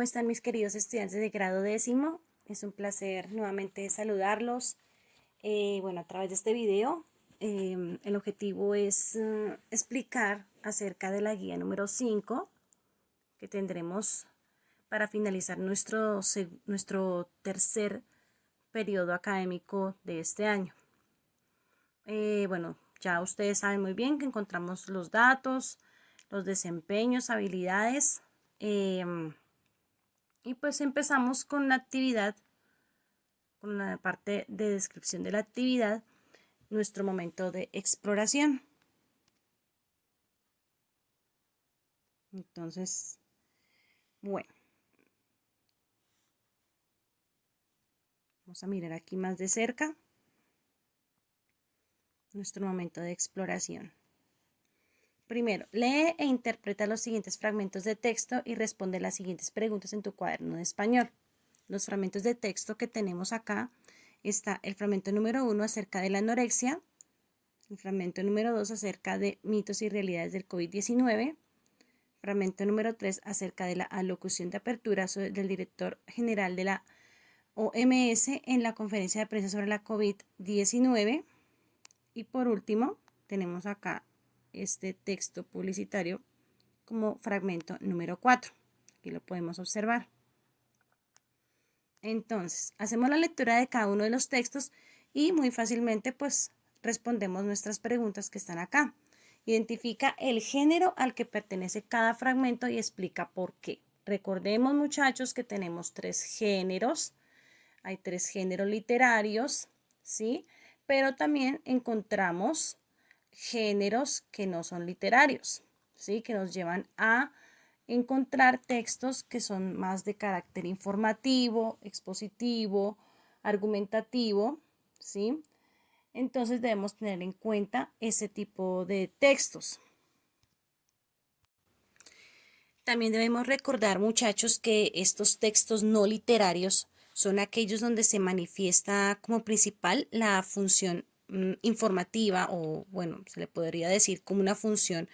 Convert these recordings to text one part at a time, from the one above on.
¿Cómo están mis queridos estudiantes de grado décimo? Es un placer nuevamente saludarlos. Bueno, a través de este video, el objetivo es explicar acerca de la guía número 5 que tendremos para finalizar nuestro tercer periodo académico de este año. Bueno, ya ustedes saben muy bien que encontramos los datos, los desempeños, habilidades, y pues empezamos con la actividad, con la parte de descripción de la actividad, nuestro momento de exploración. Entonces, bueno, vamos a mirar aquí más de cerca nuestro momento de exploración. Primero, lee e interpreta los siguientes fragmentos de texto y responde las siguientes preguntas en tu cuaderno de español. Los fragmentos de texto que tenemos acá está el fragmento número 1 acerca de la anorexia, el fragmento número 2 acerca de mitos y realidades del COVID-19, fragmento número 3 acerca de la alocución de apertura del director general de la OMS en la conferencia de prensa sobre la COVID-19 y por último tenemos acá este texto publicitario como fragmento número 4. Aquí lo podemos observar. Entonces, hacemos la lectura de cada uno de los textos y muy fácilmente pues respondemos nuestras preguntas que están acá. Identifica el género al que pertenece cada fragmento y explica por qué. Recordemos, muchachos, que tenemos 3 géneros. Hay 3 géneros literarios, ¿sí? Pero también encontramos géneros que no son literarios, ¿sí? Que nos llevan a encontrar textos que son más de carácter informativo, expositivo, argumentativo, ¿sí? Entonces debemos tener en cuenta ese tipo de textos. También debemos recordar, muchachos, que estos textos no literarios son aquellos donde se manifiesta como principal la función informativa o, bueno, se le podría decir como una función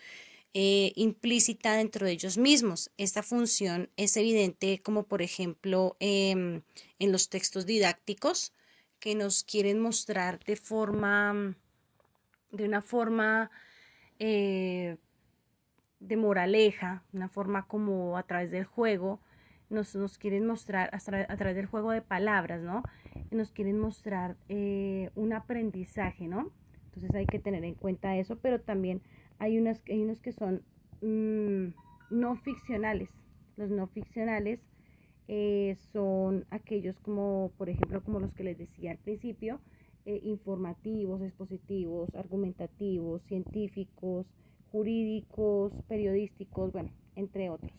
implícita dentro de ellos mismos. Esta función es evidente como, por ejemplo, en los textos didácticos que nos quieren mostrar de una forma de moraleja, una forma como a través del juego, nos quieren mostrar a través del juego de palabras, ¿no? Nos quieren mostrar un aprendizaje, ¿no? Entonces hay que tener en cuenta eso, pero también hay unos que son no ficcionales. Los no ficcionales son aquellos como, por ejemplo, como los que les decía al principio, informativos, expositivos, argumentativos, científicos, jurídicos, periodísticos, bueno, entre otros.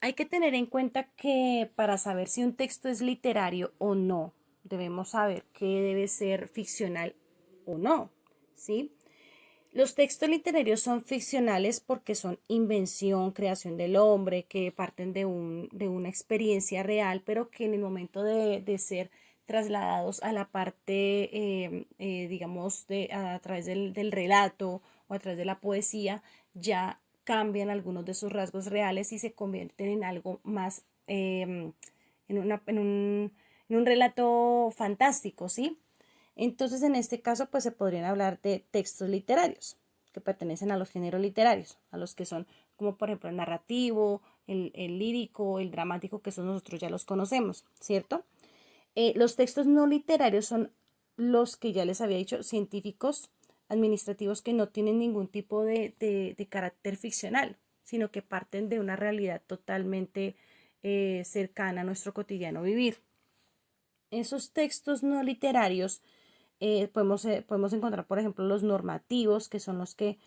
Hay que tener en cuenta que para saber si un texto es literario o no, debemos saber que debe ser ficcional o no, ¿sí? Los textos literarios son ficcionales porque son invención, creación del hombre, que parten de una experiencia real, pero que en el momento de ser trasladados a la parte, digamos, a través del relato o a través de la poesía, ya cambian algunos de sus rasgos reales y se convierten en algo más, en un relato fantástico, ¿sí? Entonces, en este caso, pues se podrían hablar de textos literarios que pertenecen a los géneros literarios, a los que son como por ejemplo el narrativo, el lírico, el dramático, que esos nosotros ya los conocemos, ¿cierto? Los textos no literarios son los que ya les había dicho, científicos, administrativos, que no tienen ningún tipo de carácter ficcional, sino que parten de una realidad totalmente cercana a nuestro cotidiano vivir. Esos textos no literarios podemos encontrar, por ejemplo, los normativos, que son los que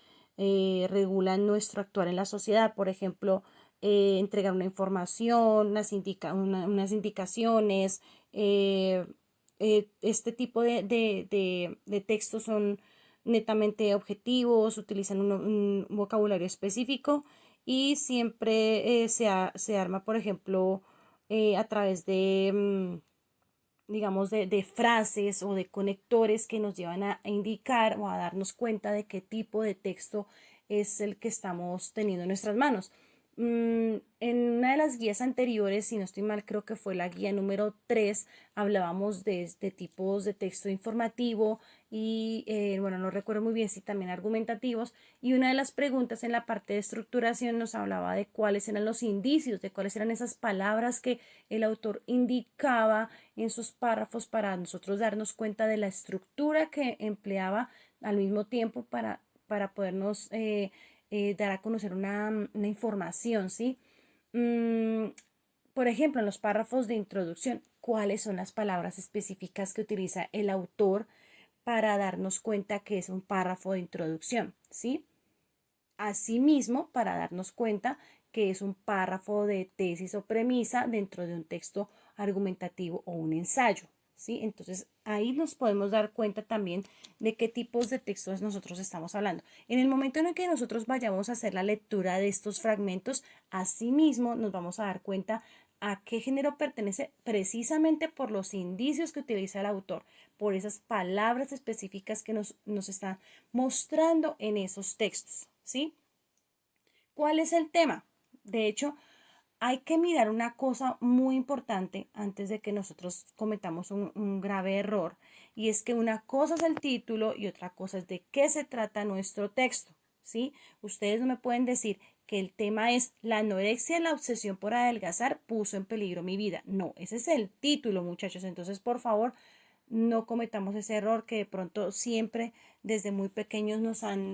regulan nuestro actuar en la sociedad. Por ejemplo, entregar una información, unas indicaciones. Este tipo de textos son netamente objetivos, utilizan un vocabulario específico y siempre se arma, por ejemplo, a través digamos, de frases o de conectores que nos llevan a indicar o a darnos cuenta de qué tipo de texto es el que estamos teniendo en nuestras manos. En una de las guías anteriores, si no estoy mal, creo que fue la guía número 3, hablábamos de tipos de texto informativo y, bueno, no recuerdo muy bien si también argumentativos. Y una de las preguntas en la parte de estructuración nos hablaba de cuáles eran los indicios, de cuáles eran esas palabras que el autor indicaba en sus párrafos para nosotros darnos cuenta de la estructura que empleaba al mismo tiempo para podernos dar a conocer una información, ¿sí? Mm, por ejemplo, en los párrafos de introducción, ¿cuáles son las palabras específicas que utiliza el autor para darnos cuenta que es un párrafo de introducción, ¿sí? Asimismo, para darnos cuenta que es un párrafo de tesis o premisa dentro de un texto argumentativo o un ensayo, ¿sí? Entonces, ahí nos podemos dar cuenta también de qué tipos de textos nosotros estamos hablando. En el momento en el que nosotros vayamos a hacer la lectura de estos fragmentos, asimismo nos vamos a dar cuenta a qué género pertenece precisamente por los indicios que utiliza el autor, por esas palabras específicas que nos están mostrando en esos textos, ¿sí? ¿Cuál es el tema? De hecho, hay que mirar una cosa muy importante antes de que nosotros cometamos un grave error, y es que una cosa es el título y otra cosa es de qué se trata nuestro texto, ¿sí? Ustedes no me pueden decir que el tema es la anorexia, la obsesión por adelgazar puso en peligro mi vida. No, ese es el título, muchachos. Entonces, por favor, no cometamos ese error que de pronto siempre desde muy pequeños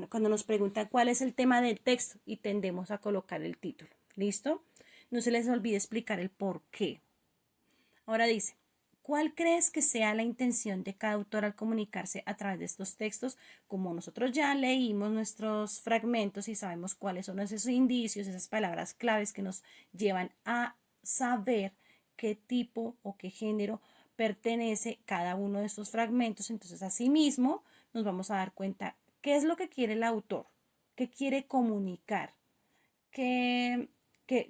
cuando nos preguntan cuál es el tema del texto y tendemos a colocar el título. ¿Listo? No se les olvide explicar el por qué. Ahora dice, ¿cuál crees que sea la intención de cada autor al comunicarse a través de estos textos? Como nosotros ya leímos nuestros fragmentos y sabemos cuáles son esos indicios, esas palabras claves que nos llevan a saber qué tipo o qué género pertenece cada uno de estos fragmentos. Entonces, asimismo, nos vamos a dar cuenta qué es lo que quiere el autor, qué quiere comunicar, que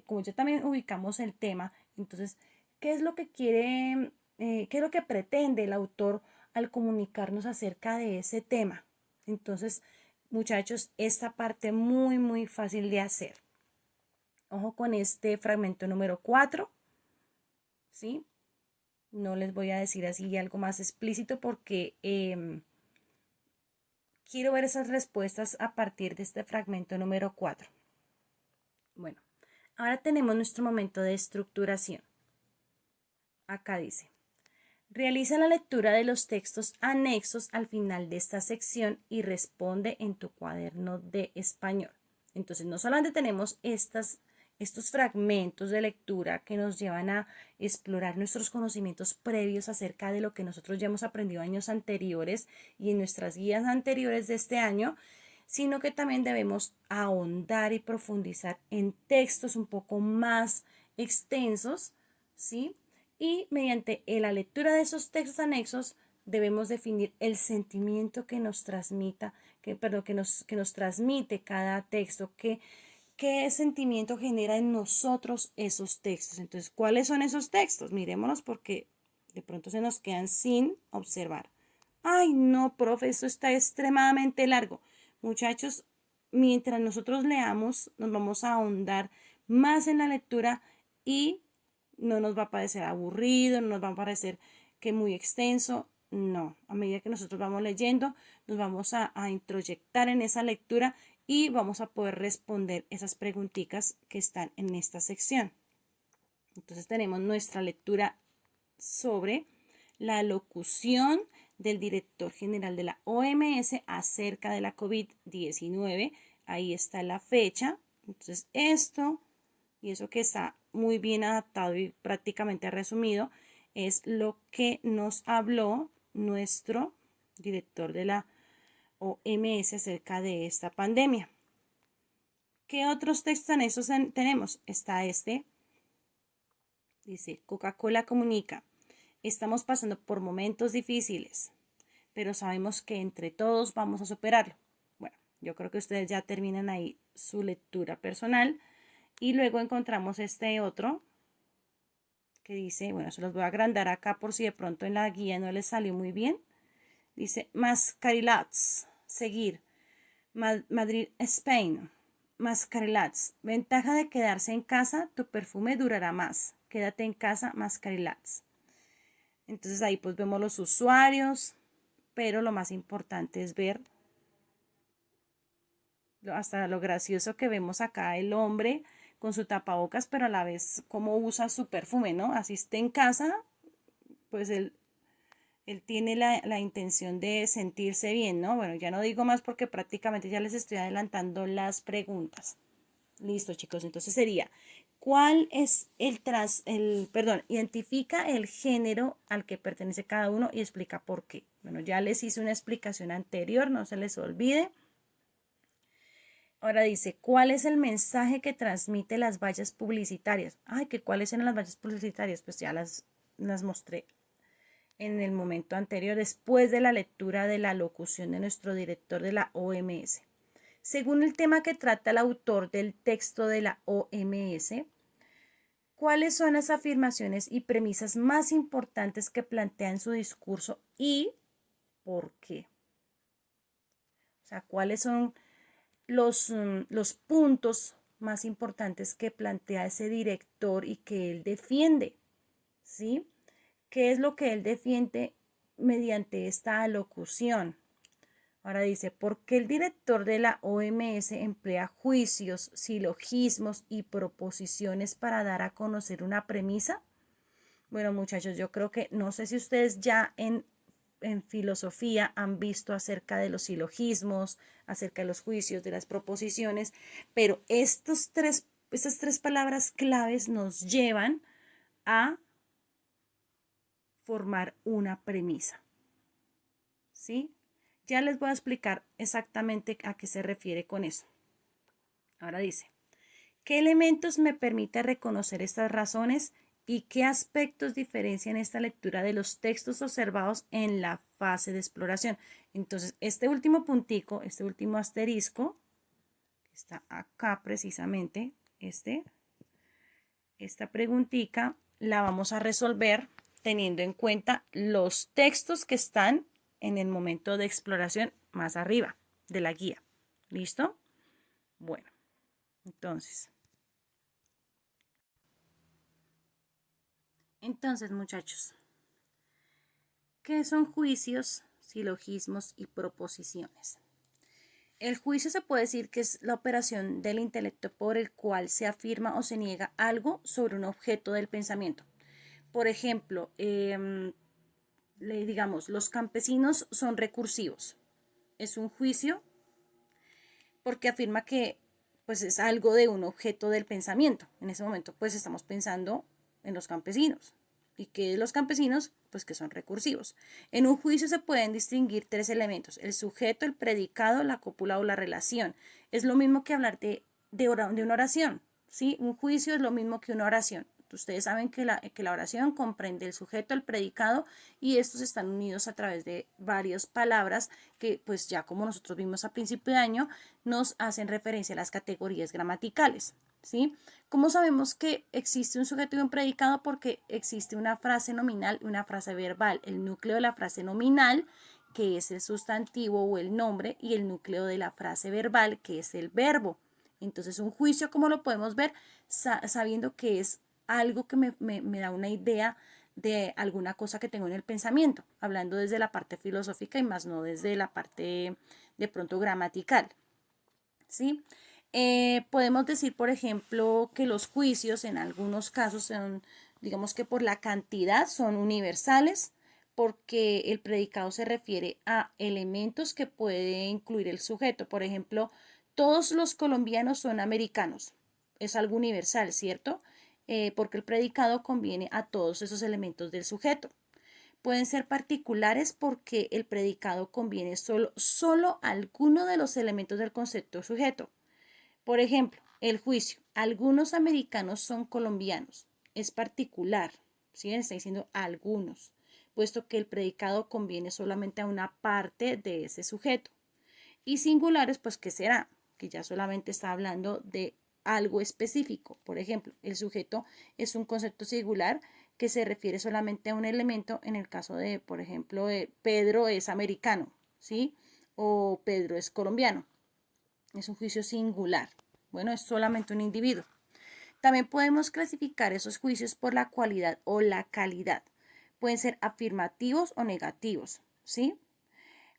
como ya también ubicamos el tema, entonces, ¿qué es lo que quiere, qué es lo que pretende el autor al comunicarnos acerca de ese tema? Entonces, muchachos, esta parte muy, muy fácil de hacer. Ojo con este fragmento número 4, ¿sí? No les voy a decir así algo más explícito porque quiero ver esas respuestas a partir de este fragmento número 4. Bueno, ahora tenemos nuestro momento de estructuración. Acá dice, realiza la lectura de los textos anexos al final de esta sección y responde en tu cuaderno de español. Entonces, no solamente tenemos estos fragmentos de lectura que nos llevan a explorar nuestros conocimientos previos acerca de lo que nosotros ya hemos aprendido años anteriores y en nuestras guías anteriores de este año, sino que también debemos ahondar y profundizar en textos un poco más extensos, ¿sí? Y mediante la lectura de esos textos anexos debemos definir el sentimiento que nos transmita, que nos transmite cada texto, qué sentimiento genera en nosotros esos textos. Entonces, ¿cuáles son esos textos? Mirémoslos porque de pronto se nos quedan sin observar. Ay, no, profe, esto está extremadamente largo. Muchachos, mientras nosotros leamos, nos vamos a ahondar más en la lectura y no nos va a parecer aburrido, no nos va a parecer que muy extenso. No, a medida que nosotros vamos leyendo, nos vamos a introyectar en esa lectura y vamos a poder responder esas preguntitas que están en esta sección. Entonces tenemos nuestra lectura sobre la locución del director general de la OMS acerca de la COVID-19. Ahí está la fecha. Entonces esto y eso que está muy bien adaptado y prácticamente resumido es lo que nos habló nuestro director de la OMS acerca de esta pandemia. ¿Qué otros textos anexos tenemos? Está este. Dice, Coca-Cola comunica, estamos pasando por momentos difíciles, pero sabemos que entre todos vamos a superarlo. Bueno, yo creo que ustedes ya terminan ahí su lectura personal. Y luego encontramos este otro que dice, bueno, se los voy a agrandar acá por si de pronto en la guía no les salió muy bien. Dice, Mascarilats, seguir, Madrid, Spain, Mascarilats. Ventaja de quedarse en casa, tu perfume durará más. Quédate en casa, Mascarilats. Entonces ahí pues vemos los usuarios, pero lo más importante es ver hasta lo gracioso que vemos acá el hombre con su tapabocas, pero a la vez cómo usa su perfume, ¿no? Así esté en casa, pues él tiene la intención de sentirse bien, ¿no? Bueno, ya no digo más porque prácticamente ya les estoy adelantando las preguntas. Listo, chicos. Entonces sería, ¿cuál es identifica el género al que pertenece cada uno y explica por qué? Bueno, ya les hice una explicación anterior, no se les olvide. Ahora dice, ¿cuál es el mensaje que transmite las vallas publicitarias? Ay, que cuáles eran las vallas publicitarias, pues ya las mostré en el momento anterior, después de la lectura de la locución de nuestro director de la OMS. Según el tema que trata el autor del texto de la OMS, ¿cuáles son las afirmaciones y premisas más importantes que plantea en su discurso y por qué? O sea, ¿cuáles son los puntos más importantes que plantea ese director y que él defiende? ¿Sí? ¿Qué es lo que él defiende mediante esta alocución? Ahora dice, ¿por qué el director de la OMS emplea juicios, silogismos y proposiciones para dar a conocer una premisa? Bueno, muchachos, yo creo que no sé si ustedes ya en filosofía han visto acerca de los silogismos, acerca de los juicios, de las proposiciones, pero estas tres palabras claves nos llevan a formar una premisa. ¿Sí? Ya les voy a explicar exactamente a qué se refiere con eso. Ahora dice, ¿qué elementos me permite reconocer estas razones y qué aspectos diferencian esta lectura de los textos observados en la fase de exploración? Entonces, este último puntico, este último asterisco, que está acá precisamente, esta preguntita la vamos a resolver teniendo en cuenta los textos que están en el momento de exploración más arriba de la guía. ¿Listo? Bueno, entonces muchachos, ¿qué son juicios, silogismos y proposiciones? El juicio se puede decir que es la operación del intelecto por el cual se afirma o se niega algo sobre un objeto del pensamiento. Por ejemplo, digamos, los campesinos son recursivos. Es un juicio porque afirma que pues es algo de un objeto del pensamiento. En ese momento pues estamos pensando en los campesinos. ¿Y qué los campesinos? Pues que son recursivos. En un juicio se pueden distinguir tres elementos: el sujeto, el predicado, la cópula o la relación. Es lo mismo que hablar de una oración, ¿sí? Un juicio es lo mismo que una oración. Ustedes saben que la oración comprende el sujeto, el predicado, y estos están unidos a través de varias palabras que, pues ya como nosotros vimos a principio de año, nos hacen referencia a las categorías gramaticales, ¿sí? ¿Cómo sabemos que existe un sujeto y un predicado? Porque existe una frase nominal y una frase verbal. El núcleo de la frase nominal, que es el sustantivo o el nombre, y el núcleo de la frase verbal, que es el verbo. Entonces, un juicio, ¿cómo lo podemos ver? Sabiendo que es algo que me da una idea de alguna cosa que tengo en el pensamiento, hablando desde la parte filosófica y más no desde la parte de pronto gramatical, ¿sí? Podemos decir, por ejemplo, que los juicios en algunos casos son, digamos que por la cantidad, son universales, porque el predicado se refiere a elementos que puede incluir el sujeto. Por ejemplo, todos los colombianos son americanos. Es algo universal, ¿cierto? Porque el predicado conviene a todos esos elementos del sujeto. Pueden ser particulares porque el predicado conviene solo a alguno de los elementos del concepto sujeto. Por ejemplo, el juicio. Algunos americanos son colombianos. Es particular, ¿sí? Está diciendo algunos, puesto que el predicado conviene solamente a una parte de ese sujeto. Y singulares, pues, ¿qué será? Que ya solamente está hablando de algo específico. Por ejemplo, el sujeto es un concepto singular que se refiere solamente a un elemento. En el caso de, por ejemplo, Pedro es americano, ¿sí? O Pedro es colombiano. Es un juicio singular, Bueno, es solamente un individuo. También podemos clasificar esos juicios por la cualidad o la calidad. Pueden ser afirmativos o negativos, ¿sí?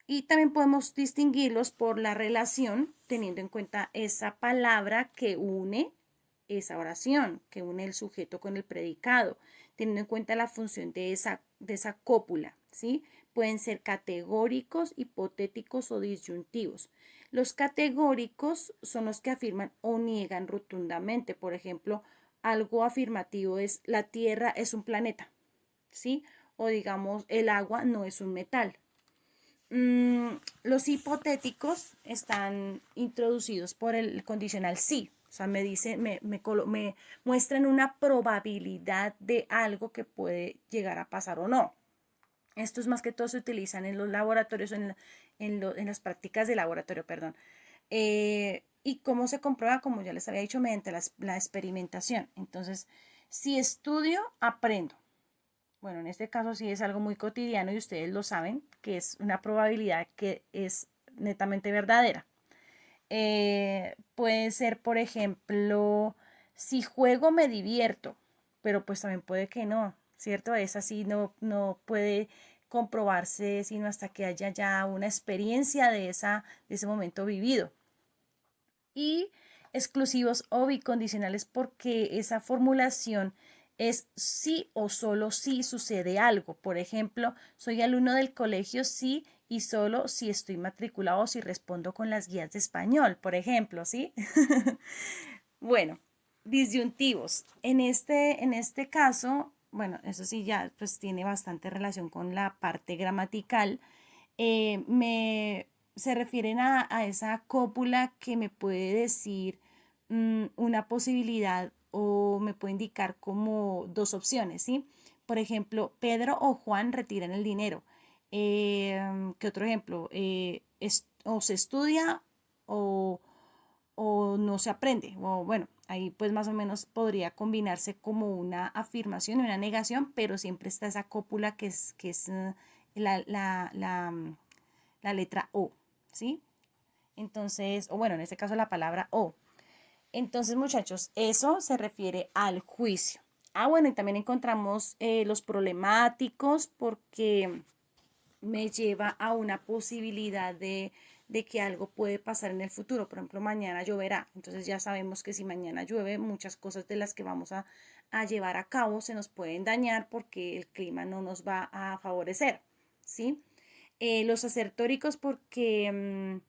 Y también podemos distinguirlos por la relación, teniendo en cuenta esa palabra que une esa oración, que une el sujeto con el predicado, teniendo en cuenta la función de esa cópula, ¿sí? Pueden ser categóricos, hipotéticos o disyuntivos. Los categóricos son los que afirman o niegan rotundamente. Por ejemplo, algo afirmativo es la Tierra es un planeta, ¿sí? O digamos, el agua no es un metal. Los hipotéticos están introducidos por el condicional sí. O sea, me muestran una probabilidad de algo que puede llegar a pasar o no. Estos más que todo se utilizan en los laboratorios, en las prácticas de laboratorio, perdón. ¿Y cómo se comprueba? Como ya les había dicho, mediante la experimentación. Entonces, si estudio, aprendo. Bueno, en este caso sí es algo muy cotidiano y ustedes lo saben, que es una probabilidad que es netamente verdadera. Puede ser, por ejemplo, si juego me divierto, pero pues también puede que no, ¿cierto? Es así, no puede comprobarse sino hasta que haya ya una experiencia de ese momento vivido. Y exclusivos o bicondicionales porque esa formulación es sí o solo si sucede algo. Por ejemplo, soy alumno del colegio sí y solo si estoy matriculado o si respondo con las guías de español, por ejemplo, ¿sí? Bueno, disyuntivos. En este caso, bueno, eso sí ya pues tiene bastante relación con la parte gramatical. Se refieren a esa cópula que me puede decir una posibilidad o me puede indicar como dos opciones, ¿sí? Por ejemplo, Pedro o Juan retiran el dinero. ¿Qué otro ejemplo? O se estudia o, o no se aprende. O bueno, ahí pues más o menos podría combinarse como una afirmación y una negación, pero siempre está esa cópula que es la letra O, ¿sí? Entonces, o bueno, en este caso la palabra O. Entonces, muchachos, eso se refiere al juicio. Ah, bueno, y también encontramos los problemáticos porque me lleva a una posibilidad de que algo puede pasar en el futuro. Por ejemplo, mañana lloverá. Entonces ya sabemos que si mañana llueve, muchas cosas de las que vamos a llevar a cabo se nos pueden dañar porque el clima no nos va a favorecer, ¿sí? Los asertóricos porque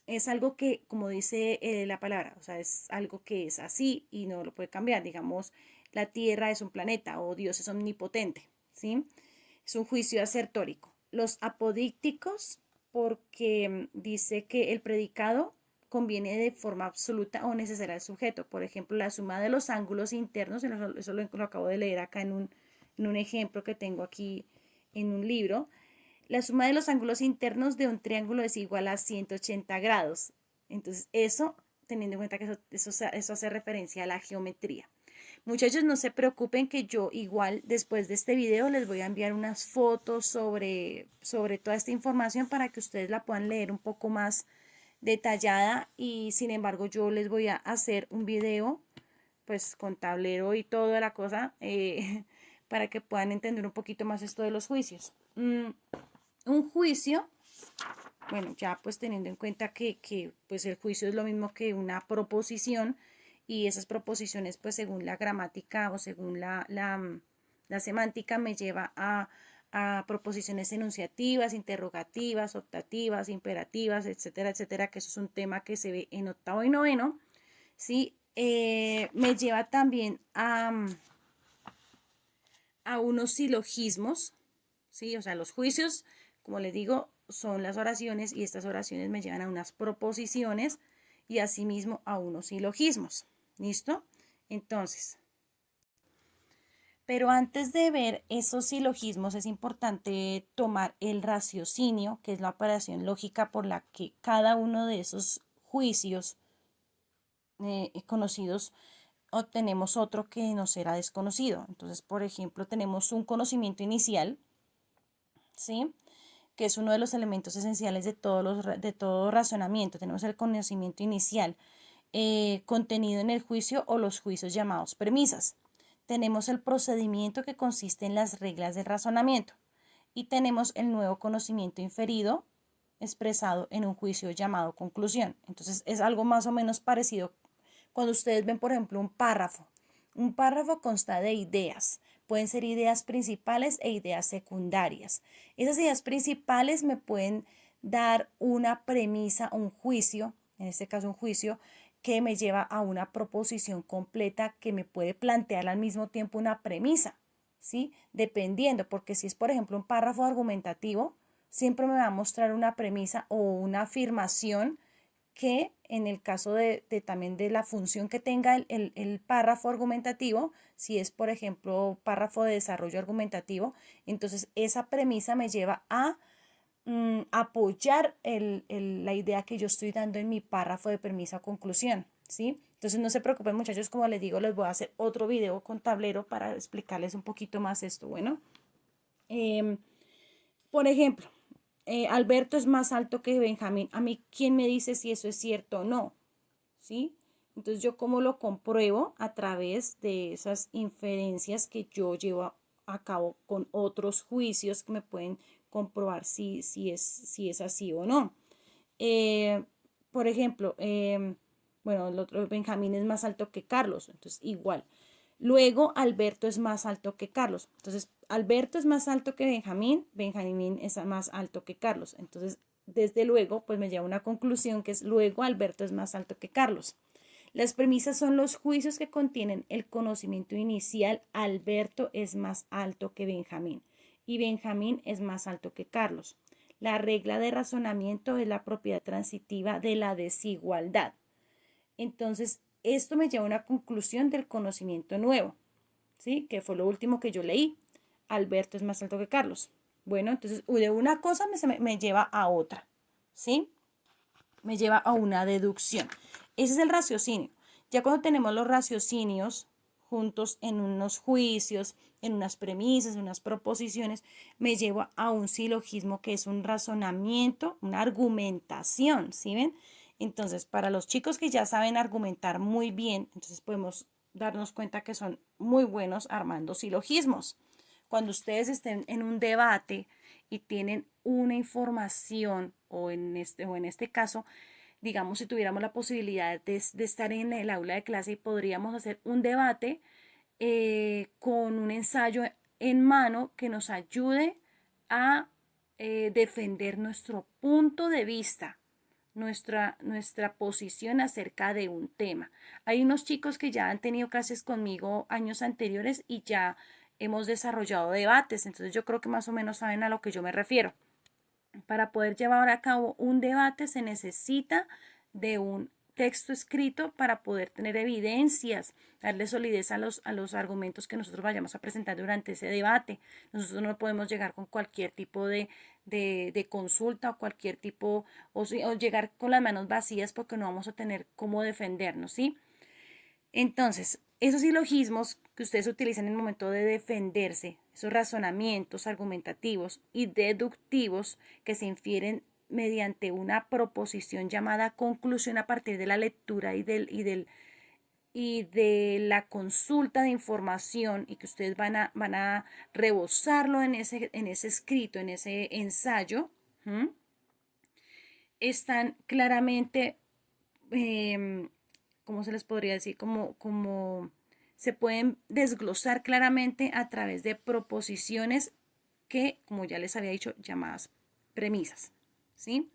es algo que, como dice la palabra, o sea, es algo que es así y no lo puede cambiar. Digamos, la Tierra es un planeta o Dios es omnipotente, ¿sí? Es un juicio asertórico. Los apodícticos, porque dice que el predicado conviene de forma absoluta o necesaria al sujeto. Por ejemplo, la suma de los ángulos internos, eso lo acabo de leer acá en un ejemplo que tengo aquí en un libro. La suma de los ángulos internos de un triángulo es igual a 180 grados. Entonces, eso, teniendo en cuenta que eso hace referencia a la geometría. Muchachos, no se preocupen que yo igual después de este video les voy a enviar unas fotos sobre toda esta información para que ustedes la puedan leer un poco más detallada y sin embargo yo les voy a hacer un video pues con tablero y toda la cosa para que puedan entender un poquito más esto de los juicios. Un juicio, bueno, ya pues teniendo en cuenta que pues el juicio es lo mismo que una proposición y esas proposiciones pues según la gramática o según la semántica me lleva a proposiciones enunciativas, interrogativas, optativas, imperativas, etcétera, etcétera, que eso es un tema que se ve en octavo y noveno, ¿sí? Me lleva también a unos silogismos, ¿sí? O sea, los juicios, como les digo, son las oraciones y estas oraciones me llevan a unas proposiciones y asimismo a unos silogismos. ¿Listo? Entonces, pero antes de ver esos silogismos es importante tomar el raciocinio, que es la operación lógica por la que cada uno de esos juicios conocidos obtenemos otro que nos era desconocido. Entonces, por ejemplo, tenemos un conocimiento inicial, ¿sí? Que es uno de los elementos esenciales de todo razonamiento. Tenemos el conocimiento inicial. contenido en el juicio o los juicios llamados premisas. Tenemos el procedimiento que consiste en las reglas del razonamiento y tenemos el nuevo conocimiento inferido expresado en un juicio llamado conclusión. Entonces es algo más o menos parecido cuando ustedes ven, por ejemplo, un párrafo. Un párrafo consta de ideas. Pueden ser ideas principales e ideas secundarias. Esas ideas principales me pueden dar una premisa, un juicio, en este caso un juicio, que me lleva a una proposición completa que me puede plantear al mismo tiempo una premisa, ¿sí? Dependiendo, porque si es, por ejemplo, un párrafo argumentativo, siempre me va a mostrar una premisa o una afirmación que en el caso también de la función que tenga el párrafo argumentativo, si es, por ejemplo, párrafo de desarrollo argumentativo, entonces esa premisa me lleva a apoyar la idea que yo estoy dando en mi párrafo de premisa o conclusión, ¿sí? Entonces no se preocupen, muchachos, como les digo, les voy a hacer otro video con tablero para explicarles un poquito más esto. Bueno, por ejemplo, Alberto es más alto que Benjamín. A mí, ¿quién me dice si eso es cierto o no? ¿Sí? Entonces, ¿yo cómo lo compruebo? A través de esas inferencias que yo llevo a cabo con otros juicios que me pueden comprobar si es así o no. Eh, por ejemplo, bueno, el otro Benjamín es más alto que Carlos, entonces igual. Luego, Alberto es más alto que Carlos. Entonces, Alberto es más alto que Benjamín, Benjamín es más alto que Carlos. Entonces, desde luego, pues me lleva a una conclusión que es luego Alberto es más alto que Carlos. Las premisas son los juicios que contienen el conocimiento inicial. Alberto es más alto que Benjamín y Benjamín es más alto que Carlos. La regla de razonamiento es la propiedad transitiva de la desigualdad. Entonces, esto me lleva a una conclusión del conocimiento nuevo, ¿sí? Que fue lo último que yo leí. Alberto es más alto que Carlos. Bueno, entonces de una cosa me lleva a otra, ¿sí? Me lleva a una deducción. Ese es el raciocinio. Ya cuando tenemos los raciocinios juntos en unos juicios, en unas premisas, en unas proposiciones, me lleva a un silogismo que es un razonamiento, una argumentación, ¿sí ven? Entonces, para los chicos que ya saben argumentar muy bien, entonces podemos darnos cuenta que son muy buenos armando silogismos. Cuando ustedes estén en un debate y tienen una información o en este caso, digamos, si tuviéramos la posibilidad de estar en el aula de clase y podríamos hacer un debate con un ensayo en mano que nos ayude a defender nuestro punto de vista, nuestra posición acerca de un tema. Hay unos chicos que ya han tenido clases conmigo años anteriores y ya hemos desarrollado debates, entonces yo creo que más o menos saben a lo que yo me refiero. Para poder llevar a cabo un debate se necesita de un texto escrito para poder tener evidencias, darle solidez a los argumentos que nosotros vayamos a presentar durante ese debate. Nosotros no podemos llegar con cualquier tipo de consulta o cualquier tipo, o llegar con las manos vacías porque no vamos a tener cómo defendernos, ¿sí? Entonces, esos silogismos que ustedes utilizan en el momento de defenderse, esos razonamientos argumentativos y deductivos que se infieren mediante una proposición llamada conclusión a partir de la lectura y de la consulta de información y que ustedes van a rebosarlo en ese escrito, en ese ensayo, están claramente ¿cómo se les podría decir? Como se pueden desglosar claramente a través de proposiciones que, como ya les había dicho, llamadas premisas, ¿sí?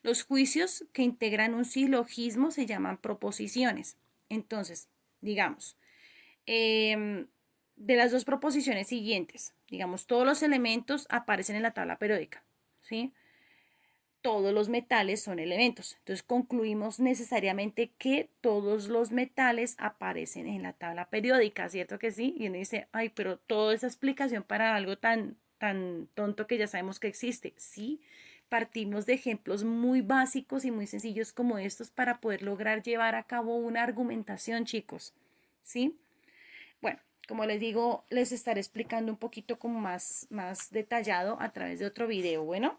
Los juicios que integran un silogismo se llaman proposiciones. Entonces, digamos, de las dos proposiciones siguientes, digamos, todos los elementos aparecen en la tabla periódica, ¿sí? Todos los metales son elementos. Entonces concluimos necesariamente que todos los metales aparecen en la tabla periódica, ¿cierto que sí? Y uno dice, ay, pero toda esa explicación para algo tan tonto que ya sabemos que existe. Sí, partimos de ejemplos muy básicos y muy sencillos como estos para poder lograr llevar a cabo una argumentación, chicos. ¿Sí? Bueno, como les digo, les estaré explicando un poquito como más detallado a través de otro video. Bueno.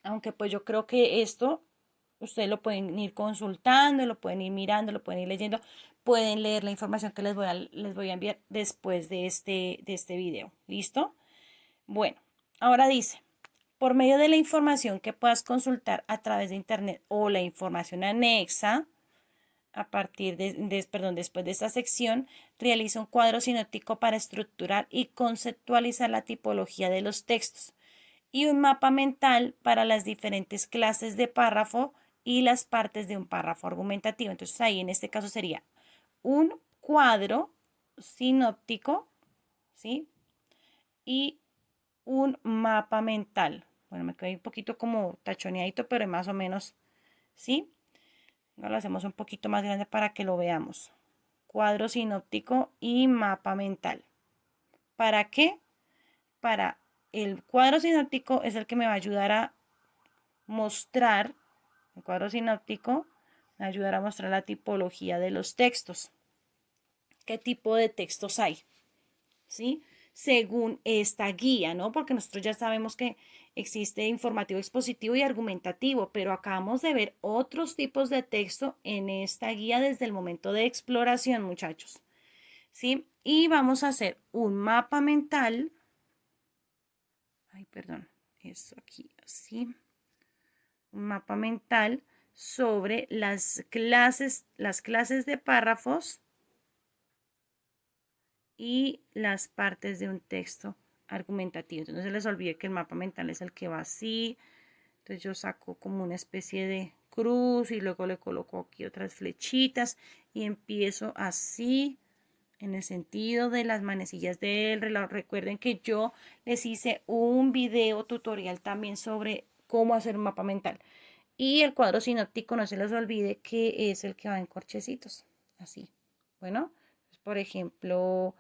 Aunque pues yo creo que esto ustedes lo pueden ir consultando, lo pueden ir mirando, lo pueden ir leyendo, pueden leer la información que les voy a enviar después de este video. ¿Listo? Bueno, ahora dice, por medio de la información que puedas consultar a través de internet o la información anexa, a partir después de esta sección, realiza un cuadro sinóptico para estructurar y conceptualizar la tipología de los textos y un mapa mental para las diferentes clases de párrafo y las partes de un párrafo argumentativo. Entonces ahí en este caso sería un cuadro sinóptico, ¿sí? Y un mapa mental. Bueno, me quedé un poquito como tachoneadito, pero más o menos, ¿sí? Ahora lo hacemos un poquito más grande para que lo veamos. Cuadro sinóptico y mapa mental. ¿Para qué? Para el cuadro sinóptico es el que me va a ayudar a mostrar, el cuadro sinóptico me va a ayudar a mostrar la tipología de los textos. ¿Qué tipo de textos hay? ¿Sí? Según esta guía, ¿no? Porque nosotros ya sabemos que existe informativo, expositivo y argumentativo, pero acabamos de ver otros tipos de texto en esta guía desde el momento de exploración, muchachos. ¿Sí? Y vamos a hacer un mapa mental. Ay, perdón, eso aquí, así. Un mapa mental sobre las clases de párrafos y las partes de un texto argumentativo. Entonces no se les olvide que el mapa mental es el que va así. Entonces yo saco como una especie de cruz y luego le coloco aquí otras flechitas y empiezo así en el sentido de las manecillas del reloj. Recuerden que yo les hice un video tutorial también sobre cómo hacer un mapa mental. Y el cuadro sinóptico, no se les olvide que es el que va en corchecitos. Así. Bueno, pues, por ejemplo,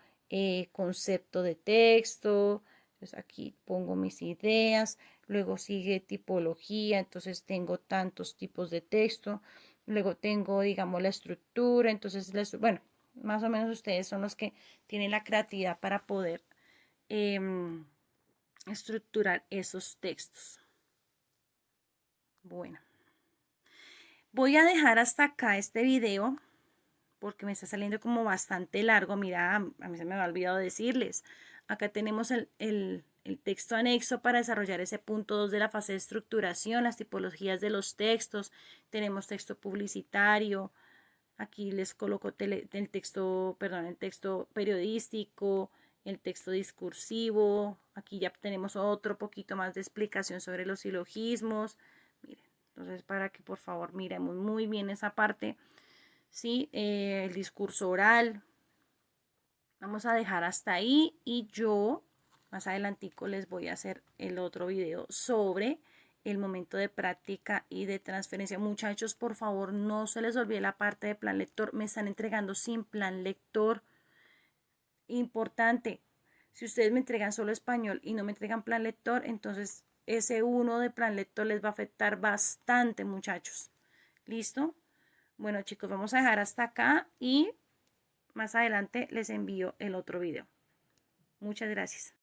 concepto de texto. Entonces aquí pongo mis ideas. Luego sigue tipología. Entonces tengo tantos tipos de texto. Luego tengo, digamos, la estructura. Entonces, bueno, más o menos ustedes son los que tienen la creatividad para poder estructurar esos textos. Bueno. Voy a dejar hasta acá este video porque me está saliendo como bastante largo. Mira, a mí se me ha olvidado decirles. Acá tenemos el texto anexo para desarrollar ese punto 2 de la fase de estructuración, las tipologías de los textos. Tenemos texto publicitario. Aquí les coloco el texto periodístico, el texto discursivo. Aquí ya tenemos otro poquito más de explicación sobre los silogismos. Miren, entonces para que por favor miremos muy bien esa parte. ¿Sí? El discurso oral. Vamos a dejar hasta ahí y yo más adelantico les voy a hacer el otro video sobre el momento de práctica y de transferencia. Muchachos, por favor, no se les olvide la parte de plan lector. Me están entregando sin plan lector. Importante. Si ustedes me entregan solo español y no me entregan plan lector, entonces ese uno de plan lector les va a afectar bastante, muchachos. ¿Listo? Bueno, chicos, vamos a dejar hasta acá y más adelante les envío el otro video. Muchas gracias.